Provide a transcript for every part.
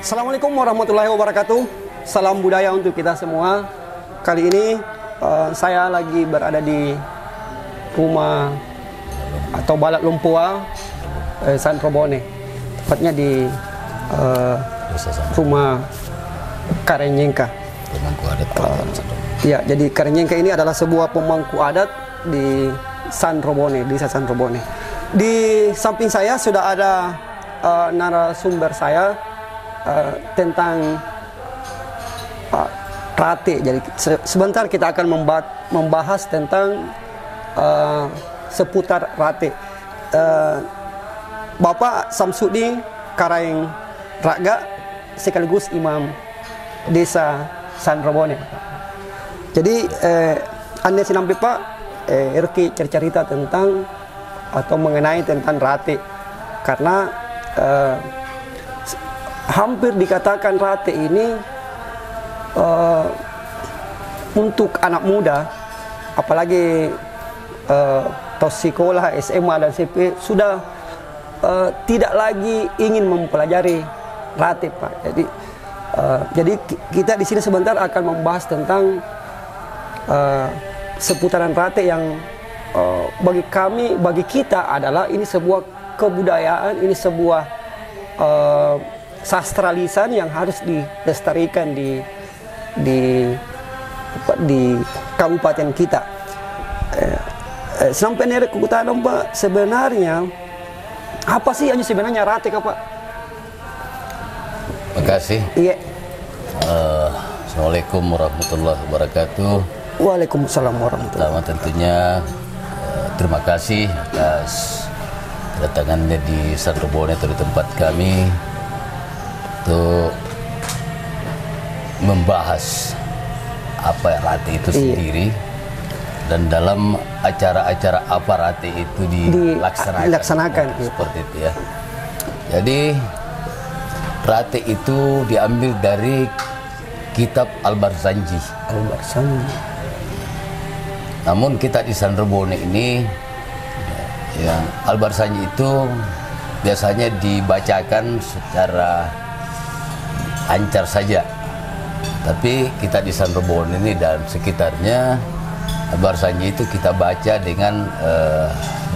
Assalamualaikum warahmatullahi wabarakatuh. Salam budaya untuk kita semua. Kali ini saya lagi berada di rumah atau Balak Lumpua San Robone, tepatnya di rumah Karenjengka. Pemangku adat Ya, jadi Karenjengka ini adalah sebuah pemangku adat di San Robone, desa San Robone. Di samping saya sudah ada narasumber saya tentang rate. Jadi sebentar kita akan membahas tentang seputar rate. Bapak Samsudin Karaeng Raga sekaligus imam desa San Robone. Jadi Anda sinampi Pak Erki cerita tentang atau mengenai tentang rate, karena hampir dikatakan rate ini untuk anak muda, apalagi tos sekolah SMA dan SMP sudah tidak lagi ingin mempelajari rate Pak. Jadi kita di sini sebentar akan membahas tentang seputaran rate yang bagi kita adalah ini sebuah kebudayaan, ini sebuah sastra lisan yang harus dilestarikan di kabupaten kita. Sampai nere kekutaan Pak, sebenarnya apa sih yang sebenarnya rate Pak? Terima kasih. Iya. Assalamualaikum warahmatullahi wabarakatuh. Waalaikumsalam warahmatullahi Pertama tentunya terima kasih atas kedatangannya di San Robone atau di tempat kami untuk membahas apa rate itu sendiri, dan dalam acara-acara apa rate itu dilaksanakan seperti itu ya. Jadi rate itu diambil dari kitab Al-Barzanji. Namun kita di San Robone ini yang Al-Barzanji itu biasanya dibacakan secara lancar saja, tapi kita di San Robone ini dan sekitarnya Al-Barzanji itu kita baca dengan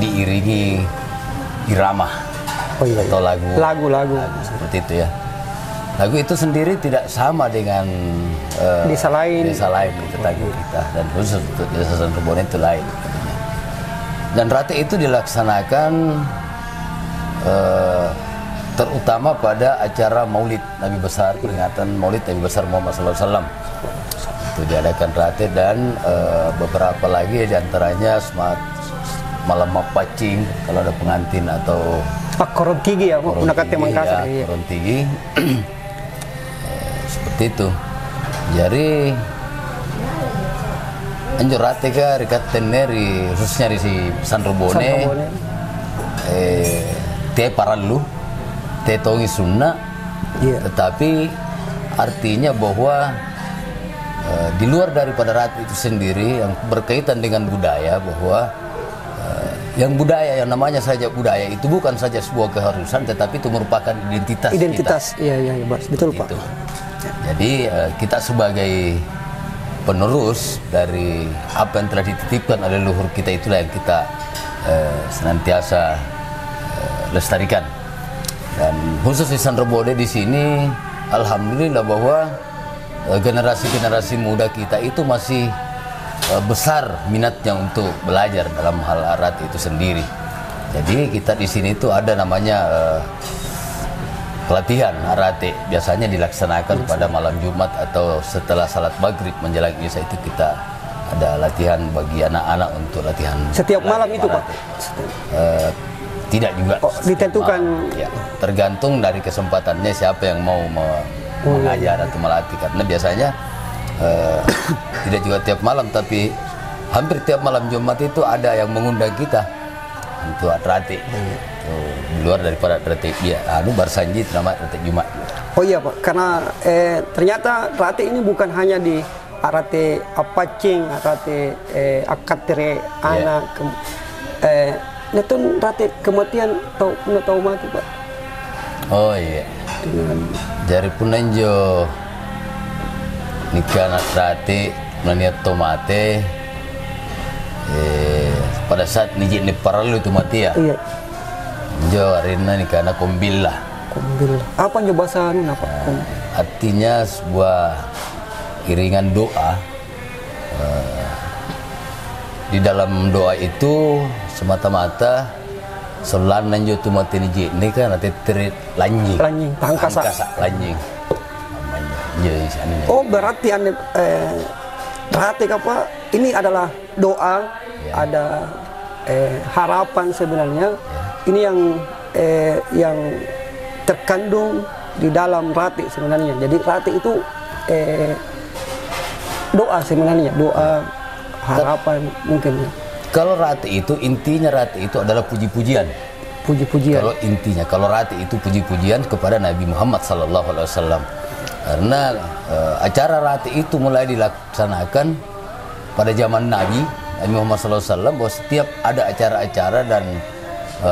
diiringi irama atau lagu seperti itu ya. Lagu itu sendiri tidak sama dengan desa lain di tetangga kita, dan khusus untuk desa San Robone itu lain. Dan rate itu dilaksanakan terutama pada acara Maulid Nabi Besar, peringatan Maulid Nabi Besar Muhammad SAW. Itu diadakan rate, dan beberapa lagi diantaranya malam mapacing kalau ada pengantin atau Korontigi ya, Nakate Mangkasar. Ya, Korontigi. Seperti itu. Jadi anjur rate ka rikat teneri khususnya di San Robone. Te paralu, te tongi sunnah. Tetapi artinya bahwa di luar daripada rate itu sendiri yang berkaitan dengan budaya, bahwa yang budaya, yang namanya saja budaya itu bukan saja sebuah keharusan, tetapi itu merupakan identitas kita. Iya, betul Pak. Jadi kita sebagai penerus dari apa yang telah dititipkan oleh leluhur kita, itulah yang kita senantiasa lestarikan. Dan khusus di San Robone di sini, alhamdulillah bahwa generasi-generasi muda kita itu masih besar minatnya untuk belajar dalam hal rate itu sendiri. Jadi kita di sini itu ada namanya pelatihan rate, biasanya dilaksanakan pada malam Jumat atau setelah salat maghrib menjelang Isya. Itu kita ada latihan bagi anak-anak untuk latihan setiap malam itu Pak? Tidak juga ditentukan ya, tergantung dari kesempatannya siapa yang mau mengajar atau melatih, karena biasanya tidak juga tiap malam, tapi hampir tiap malam Jumat itu ada yang mengundang kita untuk rate. Di luar daripada rate ya, Barzanji nama rate Jumat. Oh iya Pak, karena ternyata rate ini bukan hanya di rate apacing, rate akatere anak, netun rate kematian tahu mati Pak. Oh iya. Dengan Jari punanjo nikah rati naniat tomate pada saat nijit ni paralu itu mati ya. Iya. Jo arina nikah na kombil lah. Kombil. Apa nyo bahasa anu apa? Artinya sebuah iringan doa. Di dalam doa itu semata-mata selain nanjo tu mati nijit ni kan nanti terit lanjing. Lanjing, tangkasa lanjing. Oh berarti ane berarti apa? Ini adalah doa, ya. Ada harapan sebenarnya. Ya. Ini yang terkandung di dalam rati sebenarnya. Jadi rati itu doa sebenarnya, doa harapan mungkin ya. Kalau rati itu intinya rati itu adalah puji-pujian. Puji-pujian. Kalau intinya kalau rati itu puji-pujian kepada Nabi Muhammad SAW. Karena acara rati itu mulai dilaksanakan pada zaman Nabi Muhammad SAW, bahwa setiap ada acara-acara dan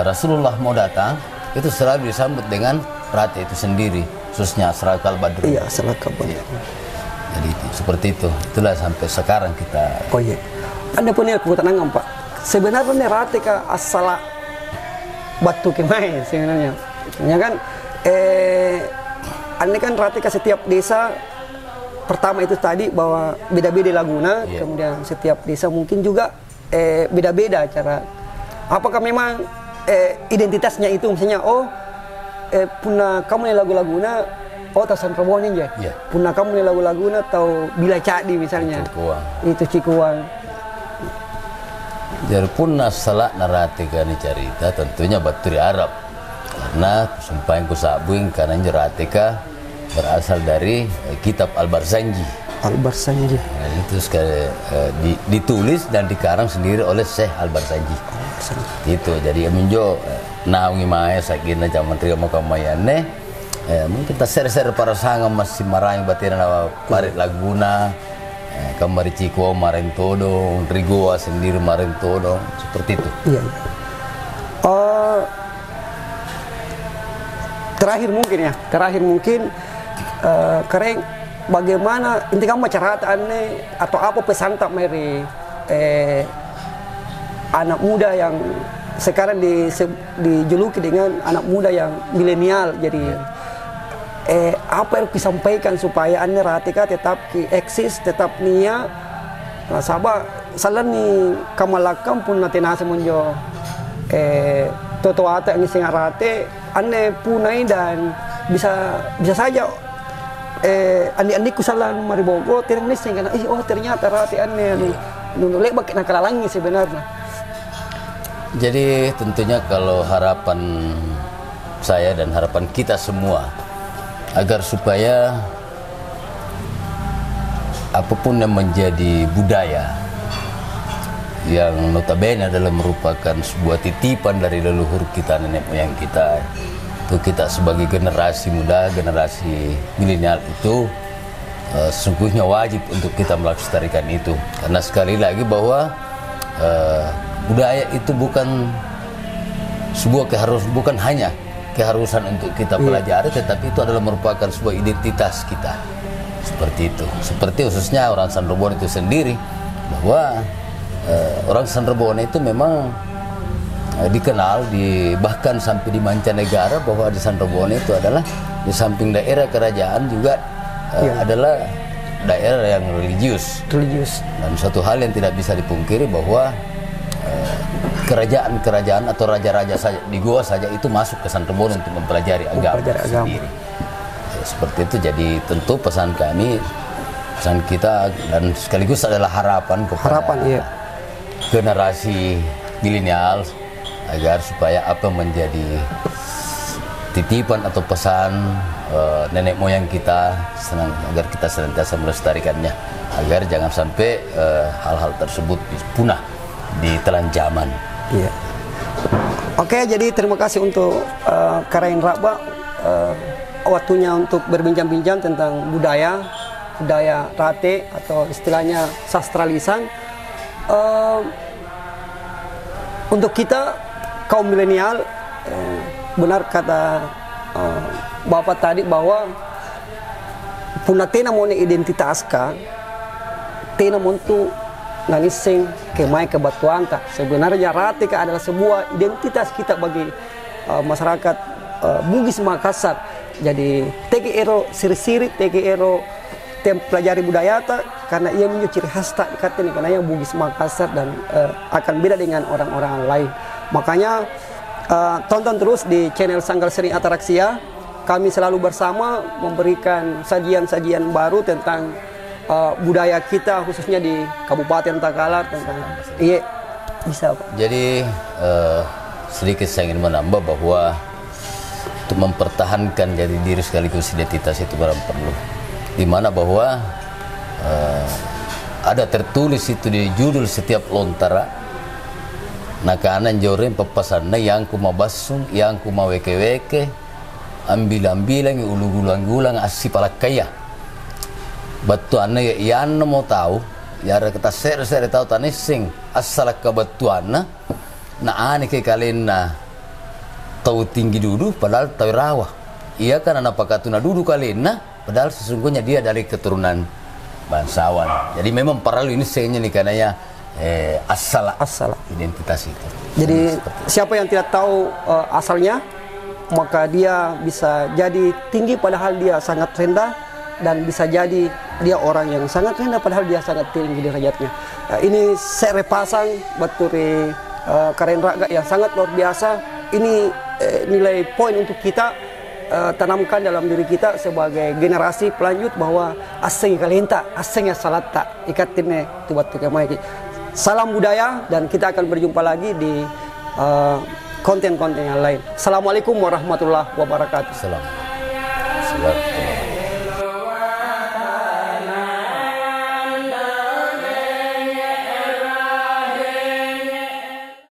Rasulullah mau datang itu selalu disambut dengan rati itu sendiri, khususnya Asrakal Badru. Iya, Asrakal Badru. Ya. Jadi seperti itu. Itulah sampai sekarang kita. Oh iya. Ada pun ya kebutuhan Pak. Sebenarnya rati ka asal batu kemai sebenarnya. Ya kan ini kan rati ka setiap desa. Pertama itu tadi bahwa beda-beda laguna, yeah. Kemudian setiap desa mungkin juga beda-beda cara. Apakah memang identitasnya itu misalnya punah kamu nih lagu-laguna, tasan Reboh ya. Yeah. Punah kamu nih lagu-laguna atau Bila Cadi misalnya. Cikuang. Itu Cikuang. Jadi punah salah narati kan cerita tentunya Baturi Arab. Karena sumpah yang kusabuing karena jeratika berasal dari kitab Al-Barzanji. Al-Barzanji. Nah, itu sekali ditulis dan dikarang sendiri oleh Syekh Al-Barzanji. Itu jadi menjo naungi mae sakina zaman trio mau kamayane mungkin ta ser-ser para sanga masih marang batin na parit laguna kamari Ciko maring todo, Rigoa sendiri maring todo, seperti itu. Iya. Terakhir mungkin Kareng bagaimana inti kamu caranya atau apa pesan tak Mary anak muda yang sekarang dijuluki dengan anak muda yang milenial. Jadi apa yang disampaikan supaya ane ratika tetap eksis, tetap nia sabah salah ni kamalakam pun nanti nasi munjo toto ata yang singa rate ane punai dan bisa saja andi-andiku salah maribogo tirang nih sehingga ternyata rati ane nulek bak nakalalangi sebenarnya. Jadi tentunya kalau harapan saya dan harapan kita semua agar supaya apapun yang menjadi budaya yang notabene adalah merupakan sebuah titipan dari leluhur kita, nenek moyang kita, itu kita sebagai generasi muda, generasi milenial itu sesungguhnya wajib untuk kita melestarikan itu. Karena sekali lagi bahwa budaya itu bukan sebuah bukan hanya keharusan untuk kita pelajari, tetapi itu adalah merupakan sebuah identitas kita. Seperti itu. Seperti khususnya orang Sanrebon itu sendiri, bahwa orang Sanrebon itu memang dikenal bahkan sampai di mancanegara bahwa di Sanrebon itu adalah di samping daerah kerajaan juga adalah daerah yang religius. Dan suatu hal yang tidak bisa dipungkiri bahwa kerajaan-kerajaan atau raja-raja saja di Goa saja itu masuk ke Sanrebon untuk mempelajari agama sendiri. Seperti itu. Jadi tentu pesan kami, pesan kita dan sekaligus adalah harapan kepada generasi milenial agar supaya apa menjadi titipan atau pesan nenek moyang kita, agar kita senantiasa melestarikannya, agar jangan sampai hal-hal tersebut punah di telan zaman. Iya. Oke, jadi terima kasih untuk Karain Rabba waktunya untuk berbincang-bincang tentang budaya rate atau istilahnya sastra lisan. Untuk kita kaum milenial, benar kata Bapak tadi bahwa puna tena mo ni identitas ka, tena mo tu nanising kemai kebatuanta. Sebenarnya Rateka adalah sebuah identitas kita bagi masyarakat Bugis Makassar. Jadi teki ero siri-siri, teki ero tem pelajari budaya ta, karena ia punya ciri khas tak dikatakan karena yang Bugis Makassar dan akan beda dengan orang-orang lain. Makanya tonton terus di channel Sanggar Seni Ataraksia. Kami selalu bersama memberikan sajian-sajian baru tentang budaya kita, khususnya di Kabupaten Takalar tentang iya bisa Pak. Jadi sedikit saya ingin menambah bahwa untuk mempertahankan jadi diri sekaligus identitas itu barang perlu, dimana bahwa ada tertulis itu di judul setiap lontara, nah kanan jorin pepasannya yang kumabasung, yang kumaweke-weke, ambil-ambilan, ulu-gulang-gulang, asipalakaya. Batuanna ya iyan mau tahu, ya kita share tahu tanising asal kebatuanna, na ane ke kalian na tahu tinggi dulu, padahal tahu rawa. Iya kan anak pakatuna dulu kalian na, padahal sesungguhnya dia dari keturunan bangsawan. Jadi memang paralel ini sayangnya nih karena asal identitas itu. Jadi siapa yang tidak tahu asalnya, maka dia bisa jadi tinggi padahal dia sangat rendah, dan bisa jadi dia orang yang sangat rendah padahal dia sangat tinggi derajatnya. Ini saya repasang baturi Karen Raga yang sangat luar biasa. Ini nilai poin untuk kita tanamkan dalam diri kita sebagai generasi pelanjut bahwa asing kalenta, asingnya salata ikatinnya tu batu kemai. Salam budaya, dan kita akan berjumpa lagi di konten-konten yang lain. Assalamualaikum warahmatullahi wabarakatuh. Salam.